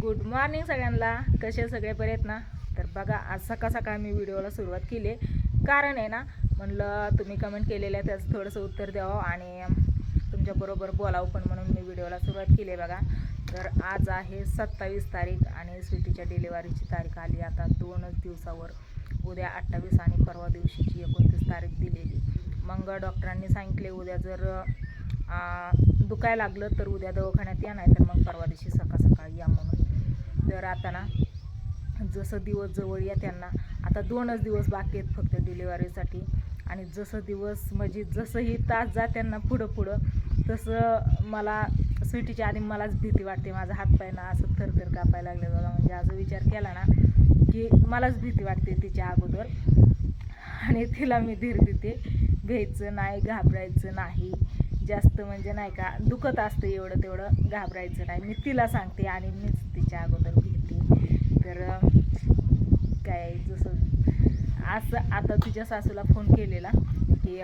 Good morning सगळ्यांना. कसे सगळे बरे आहेत ना? तर बघा, आज सकाळ सकाळ मी व्हिडिओला सुरुवात केली. कारण आहे ना, म्हणलं तुम्ही कमेंट केलेलं आहे त्याचं थोडंसं उत्तर द्यावं आणि तुमच्याबरोबर बोलावं पण, म्हणून मी व्हिडिओला सुरुवात केली. बघा, तर आज आहे 27 तारीख आणि स्वीटीच्या डिलिव्हरीची तारीख आली आता 2च दिवसावर. उद्या 28 आणि परवा दिवशीची 29 तारीख दिलेली. मग डॉक्टरांनी सांगितले उद्या जर दुखायला लागलं तर उद्या दवाखान्यात या, नाही तर मग परवा दिवशी सकाळ सकाळी या म्हणून. तर आता ना, जसं दिवस जवळ या त्यांना आता 2च दिवस बाकी आहेत फक्त डिलिव्हरीसाठी. आणि जसं दिवस म्हणजे जसंही तास जा त्यांना पुढं तसं मला स्वीटीच्या आधी मलाच भीती वाटते. माझा हातपाय ना असं थरथर कापायला लागले बघा. म्हणजे असं विचार केला ना की मलाच भीती वाटते तिच्या अगोदर. आणि तिला मी धीर देते, भ्यायचं नाही, घाबरायचं नाही जास्त. म्हणजे नाही का, दुखत असतं एवढं तेवढं, घाबरायचं नाही मी तिला सांगते आणि मीच तिच्या अगोदर घेते. तर काय, जसं असं आता तिच्या सासूला फोन केलेला की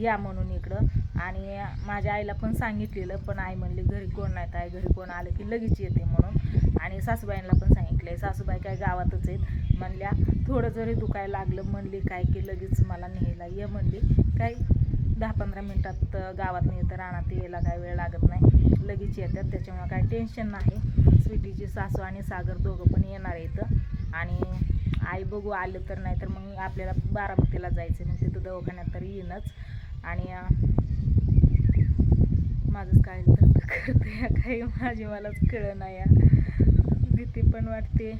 या म्हणून इकडं, आणि माझ्या आईला पण सांगितलेलं, पण आई म्हणली घरी कोण नाही, ताई घरी कोण आलं की लगेच येते म्हणून. आणि सासूबाईंना पण सांगितलं. सासूबाई काय गावातच आहेत म्हणल्या, थोडं जरी दुखायला लागलं म्हणली काय की लगेच मला न्यायला ये म्हणली. काय 10-15 मिनटात गावात नाही तर रानात यायला काय वेळ लागत नाही, लगेच येतात. त्याच्यामुळे काय टेन्शन नाही. स्वीटीची सासू आणि सागर दोघं पण येणार आहेत. आणि आई बघू आलं तर, नाही तर मग आपल्याला बारामतीला जायचं, मग तिथं दवाखान्यात तर येईनच. आणि माझंच काय करते काही, माझी मलाच कळलं नाही. भीती पण वाटते.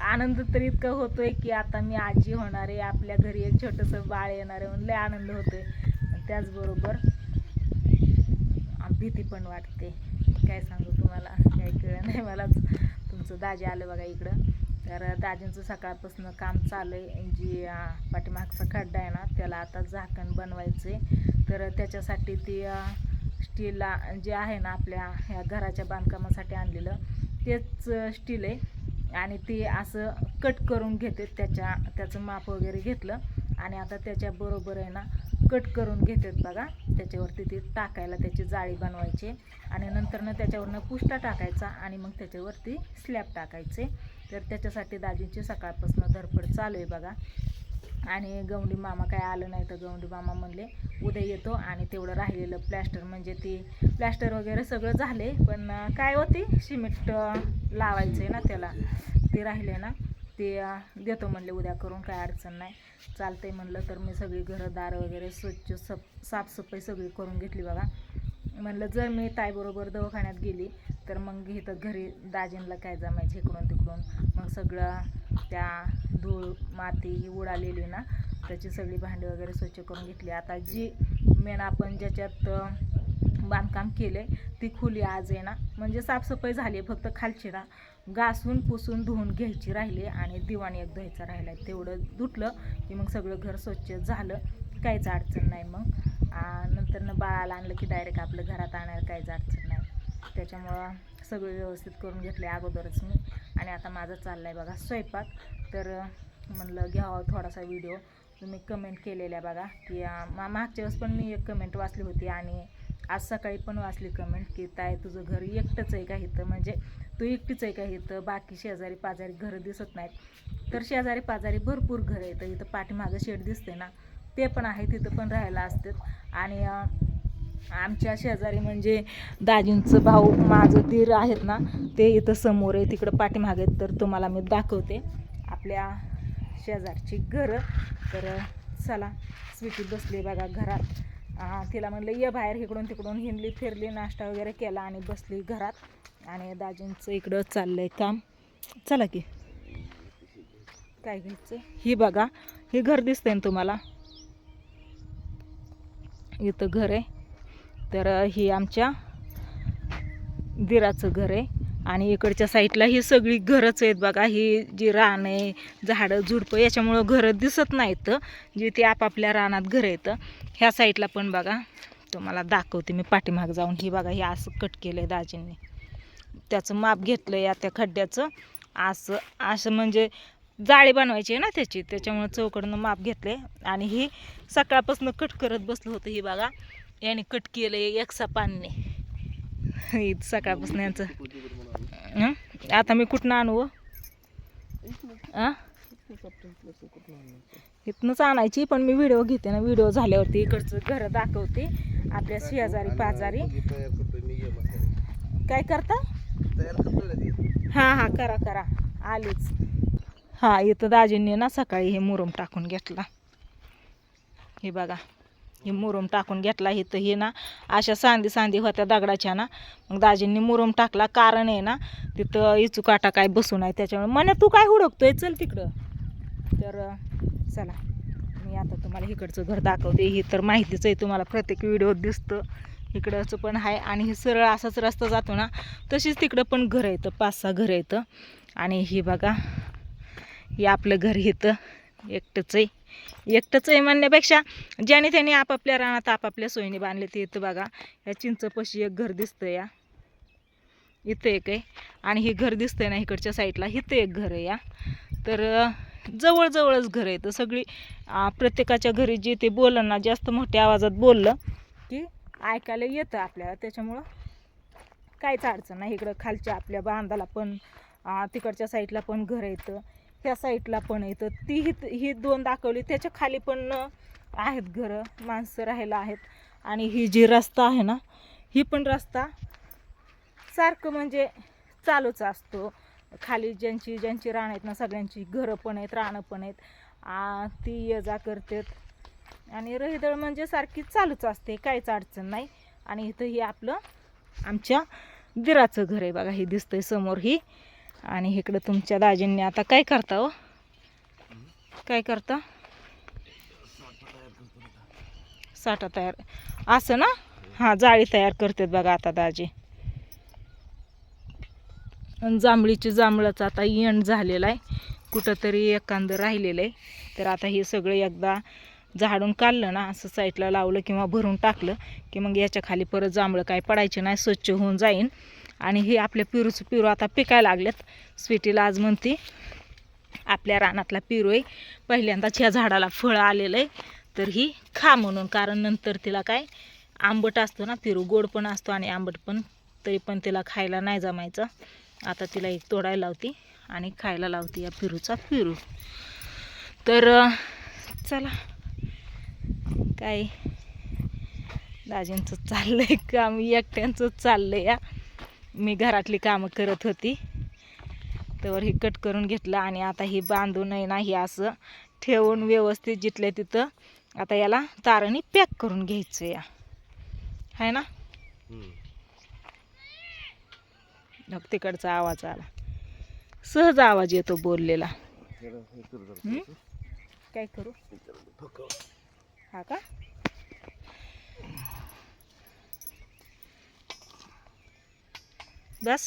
आनंद तर इतका होतोय की आता मी आजी होणार आहे, आपल्या घरी एक छोटंसं बाळ येणार आहे म्हणून लय आनंद होतोय. त्याचबरोबर भीती पण वाटते. काय सांगू तुम्हाला, काय कळलं नाही मलाच. तुमचं दाजी आलं बघा इकडं. तर दाजींचं सकाळपासून काम चालू आहे. जी पाठीमागचा खड्डा आहे ना त्याला आता झाकण बनवायचं आहे. तर त्याच्यासाठी ती स्टीलला जे आहे ना आपल्या ह्या घराच्या बांधकामासाठी आणलेलं तेच स्टील आहे. आणि ते असं कट करून घेते, त्याचं माप वगैरे घेतलं आणि आता त्याच्याबरोबर आहे ना कट करून घेतात बघा. त्याच्यावरती ते टाकायला त्याची जाळी बनवायची आणि नंतरनं त्याच्यावरनं पुष्टा टाकायचा आणि मग त्याच्यावरती स्लॅब टाकायचे. तर त्याच्यासाठी दाजींची सकाळपासून धडपड चालू आहे बघा. आणि गवंडी मामा काय आलं नाही, तर गवंडी मामा म्हणले उद्या येतो. आणि तेवढं राहिलेलं प्लॅस्टर, म्हणजे ते प्लॅस्टर वगैरे सगळं झाले, पण काय होती सिमेंट लावायचं आहे ना त्याला, ते राहिले ना, ते देतो म्हणले उद्या करून, काय अडचण नाही, चालतंय म्हणलं. तर मी सगळी घरदार वगैरे स्वच्छ साफसफाई सगळी करून घेतली बघा. म्हणलं जर मी ताईबरोबर दवाखान्यात गेली तर मग इथं घरी दाजींला काय जमायचं इकडून तिकडून. मग सगळं त्या धूळ माती उडालेली ना त्याची सगळी भांडी वगैरे स्वच्छ करून घेतली. आता जी मेन आपण ज्याच्यात बांधकाम केले ती खोली आज आहे ना, म्हणजे साफसफाई झाली आहे, फक्त खालची ना घासून पुसून धुवून घ्यायची राहिली आणि दिवाण एक धुवायचा राहिला आहे. तेवढं धुतलं की मग सगळं घर स्वच्छ झालं, काहीच अडचण नाही. मग नंतर बाळाला आणलं की डायरेक्ट आपलं घरात आणायला काहीच अडचण नाही. त्याच्यामुळं सगळं व्यवस्थित करून घेतले अगोदरच मी. आणि आता माझं चाललं आहे बघा स्वयंपाक. तर म्हणलं घ्यावं थोडासा व्हिडिओ. तुम्ही कमेंट केलेल्या बघा की मागच्या वेळेस पण मी एक कमेंट वाचली होती आणि आज सकाळी पण वाचली कमेंट की ताई तुझं घर एकटंच आहे का इथं, म्हणजे तू एकटीच आहे का इथं, बाकी शेजारी पाजारी घरं दिसत नाहीत. तर शेजारी पाजारी भरपूर घरं येतं. इथं पाठीमागं शेड दिसते ना ते पण आहे, तिथं पण राहायला असतात. आणि आमच्या शेजारी म्हणजे दाजींचं भाऊ माझं दीर आहेत ना, ते इथं समोर आहे, तिकडं पाठीमागे. तर तुम्हाला मी दाखवते आपल्या शेजारची घरं. तर चला, स्वीटी बसली बघा घरात. तिला म्हणलं ये बाहेर, इकडून तिकडून हिंडली फिरली, नाश्ता वगैरे केला आणि बसली घरात. आणि दाजींचं इकडं चाललंय काम. चला की, काय घ्यायचं ही बघा, हे घर दिसतंय ना तुम्हाला, इथं घर आहे. तर ही आमच्या दिराचं घर आहे. आणि इकडच्या साईडला ही सगळी घरच आहेत बघा. ही जी रान आहे, झाडं झुडपं, याच्यामुळं घरं दिसत नाहीत, जी ती आपापल्या रानात घरं येतं. ह्या साईडला पण बघा, तुम्हाला दाखवते मी पाठीमाग जाऊन. ही बघा, हे असं कट केलं आहे दाजींनी, त्याचं माप घेतलं या त्या खड्ड्याचं. असं म्हणजे जाळी बनवायची आहे ना त्याची, त्याच्यामुळं चौकडनं माप घेतले. आणि ही सकाळपासून कट करत बसलं होतं. ही बघा, याने कट केलं आहे एकसा पानने. सकाळपासून यांचं आता मी कुठनं आणू इथनंच आणायची, पण मी व्हिडिओ घेते ना, व्हिडिओ झाल्यावरती इकडचं घर दाखवते आपल्या शेजारी पाजारी. काय करता? हां करा करा आलीच. हां इथं दाजींनी ना सकाळी हे मुरुम टाकून घेतला. हे बघा हे मुरुम टाकून घेतला. इथं हे ना अशा सांदी होत्या दगडाच्या ना, मग दाजींनी मुरुम टाकला. कारण आहे ना तिथं इचू काटा काय बसून आहे, त्याच्यामुळे म्हणे तू काय हुडकतोय चल तिकडं. तर चला मी आता तुम्हाला इकडचं घर दाखवते. ही तर माहितीच आहे तुम्हाला, प्रत्येक व्हिडिओत दिसतं. इकडचं पण आहे आणि हे सरळ असाच रस्ता जातो ना, तशीच तिकडं पण घर येतं, 5-6 घरं येतं. आणि ही बघा हे आपलं घर इथं एकटंच आहे म्हणण्यापेक्षा ज्याने त्याने आपापल्या रानात आपापल्या सोयीने बांधले. ते इथं बघा या चिंचपशी एक घर दिसतं, या इथं एक आहे. आणि हे घर दिसतंय ना इकडच्या साईडला, इथं एक घर आहे. या तर जवळजवळच घर आहे. तर सगळी प्रत्येकाच्या घरी जे ते बोललं ना, जास्त मोठ्या आवाजात बोललं की ऐकायला येतं आपल्याला, त्याच्यामुळं काहीच अडचण नाही. इकडं खालच्या आपल्या बांधाला पण तिकडच्या साईडला पण घर येतं, ह्या साईडला पण येतं. ही 2 दाखवली, त्याच्या खाली पण आहेत घरं, माणसं राहायला आहेत. आणि ही जी रस्ता आहे ना, ही पण रस्ता सारखं म्हणजे चालूच असतो. खाली ज्यांची रानं आहेत ना, सगळ्यांची घरं पण आहेत, रानं पण आहेत, ती ये जा करतात. आणि रहिदळ म्हणजे सारखी चालूच असते, काहीच अडचण नाही. आणि इथं ही आपलं आमच्या दिराचं घर आहे बघा, हे दिसतंय समोर ही. आणि इकडं तुमच्या दाजींनी आता काय करता हो, काय करता? साठा तयार असं ना, हां जाळी तयार करतात बघा आता दाजी. जांभळाचं आता एंड झालेलं आहे, कुठंतरी एखादं राहिलेलं आहे. तर आता हे सगळं एकदा झाडून काढलं ना, असं साईडला लावलं किंवा भरून टाकलं की मग याच्या खाली परत जांभळं काय पडायचे नाही, स्वच्छ होऊन जाईन. आणि हे आपल्या पेरू आता पिकायला लागलेत. स्वीटीला आज म्हणते आपल्या रानातला पेरू आहे, पहिल्यांदाच ह्या झाडाला फळं आलेलं आहे, तर ही खा म्हणून. कारण नंतर तिला काय आंबट असतो ना पेरू, गोड पण असतो आणि आंबट पण, तरी पण तिला खायला नाही जमायचं. आता तिला एक तोडायला लावते आणि खायला लावते या पेरूचा पेरू. तर चला काय दाजींचं चाललंय काम, एकट्यांचंच चाललंय. या मी घरातली कामं करत होती तर ही कट करून घेतलं. आणि आता ही बांधून आहे ना, ही असं ठेवून व्यवस्थित जिथल्या तिथं आता याला ताराने पॅक करून घ्यायचं या, आहे ना. तिकडचा आवाज आला, सहज आवाज येतो बोललेला. काय करू? हा का? बस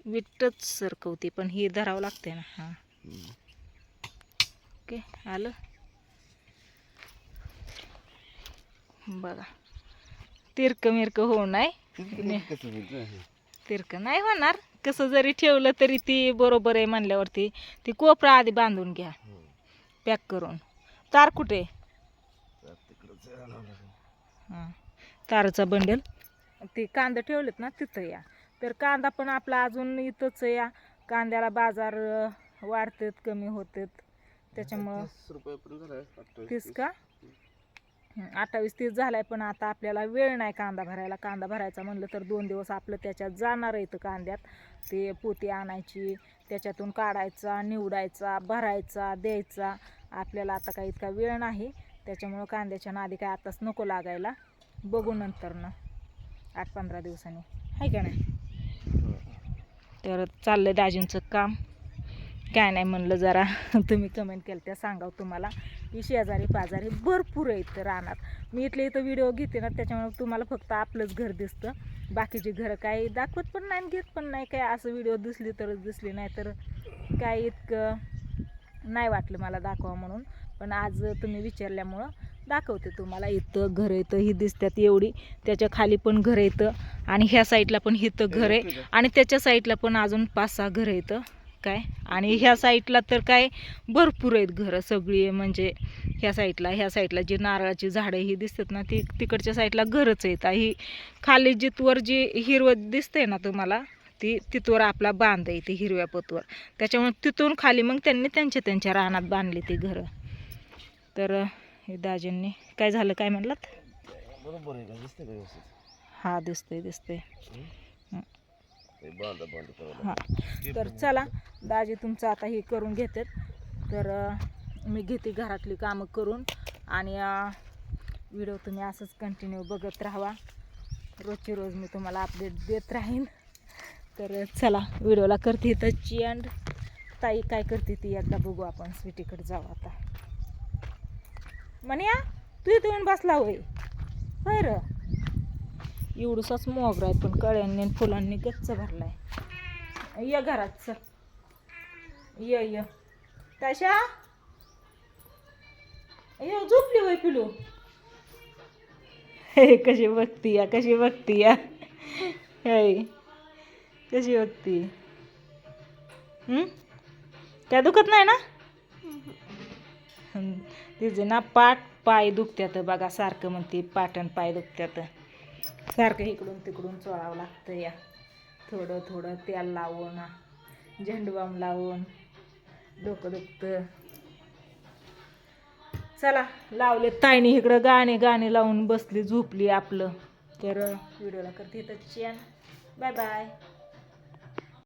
विटच सरकवते, पण ही धरावं लागते ना. हां ओके आलं बघा. तिरक मिरक होऊ नाही, तिरक नाही होणार. कसं जरी ठेवलं तरी ती बरोबर आहे म्हणल्यावरती ती कोपरा आधी बांधून घ्या पॅक करून. तार कुठे? हां ताराचा बंडल ते कांदा ठेवलेत ना तिथं या. तर कांदा पण आपला अजून इथंच या. कांद्याला बाजार वाढतात कमी होतात, त्याच्यामुळं 30 का 28-30 झालाय. पण आता आपल्याला वेळ नाही कांदा भरायला. कांदा भरायचा म्हणलं तर 2 दिवस आपलं त्याच्यात जाणार आहे. कांद्यात ते पोती आणायची, त्याच्यातून काढायचा, निवडायचा, भरायचा, द्यायचा. आपल्याला आता काही इतका वेळ नाही, त्याच्यामुळं कांद्याच्या नादी काय आताच नको लागायला, बघू नंतर ना 8-15 दिवसांनी, आहे का नाही. तर चाललंय दाजींचं काम. काय नाही म्हणलं जरा तुम्ही कमेंट केलं त्या सांगावं तुम्हाला की शेजारी पाजारी भरपूर आहेत रानात. मी इथले इथं व्हिडिओ घेते ना, त्याच्यामुळे तुम्हाला फक्त आपलंच घर दिसतं, बाकीची घरं काही दाखवत पण नाही, घेत पण नाही. काय असं व्हिडिओ दिसली तरच दिसली, नाही तर काय इतकं नाही वाटलं मला दाखवा म्हणून. पण आज तुम्ही विचारल्यामुळं दाखवते तुम्हाला. इथं घर येतं ही दिसतात एवढी, त्याच्या खाली पण घर येतं आणि ह्या साईडला पण इथं घर आहे आणि त्याच्या साईडला पण अजून 5-6 घरं येतं. काय. आणि ह्या साईडला तर काय भरपूर आहेत घरं सगळी, म्हणजे ह्या साईडला जी नारळाची झाडं ही दिसतात ना ती तिकडच्या साईडला घरच आहेत. ही खाली जिथवर जी हिरवं दिसते ना तुम्हाला ती तिथवर आपला बांध आहे ती हिरव्या पतवर, त्याच्यामुळे तिथून खाली मग त्यांनी त्यांच्या रानात बांधली ती घरं. तर हे दाजींनी काय झालं काय म्हणलात? बरोबर आहे का? दिसतंय का व्यवस्थित? हा दिसतंय. हां. तर चला दाजी तुमचं आता हे करून घेतात, तर मी घेते घरातली कामं करून. आणि व्हिडिओ तुम्ही असंच कंटिन्यू बघत राहावा, रोजची रोज मी तुम्हाला अपडेट देत राहीन. तर चला व्हिडिओला करते इथंच एंड. ताई काय करते ती एकदा बघू आपण. स्वीटीकडे जाऊ आता. म्हणया तू इथं येऊन बसला होय र. एवढूसाच मोगरा आहे पण कळ्यांनी आणि फुलांनी गच्च भरलाय. ये घरात चल, ये ताशा ये. झोपली होय पिलू? हे कशी बघती या कशी बघती काय दुखत नाही ना? तिचे ना पाय दुखत्यात बघा, सारखं म्हणते पाटण पाय दुखत्यात, सारखं इकडून तिकडून चोळावं लागतं या. थोडं तेल लावून झेंडूबाम लावून डोकं दुखतं. चला लावले ताईने इकडं गाणे लावून बसली झोपली आपलं. तर व्हिडिओला करते इथं. Bye bye.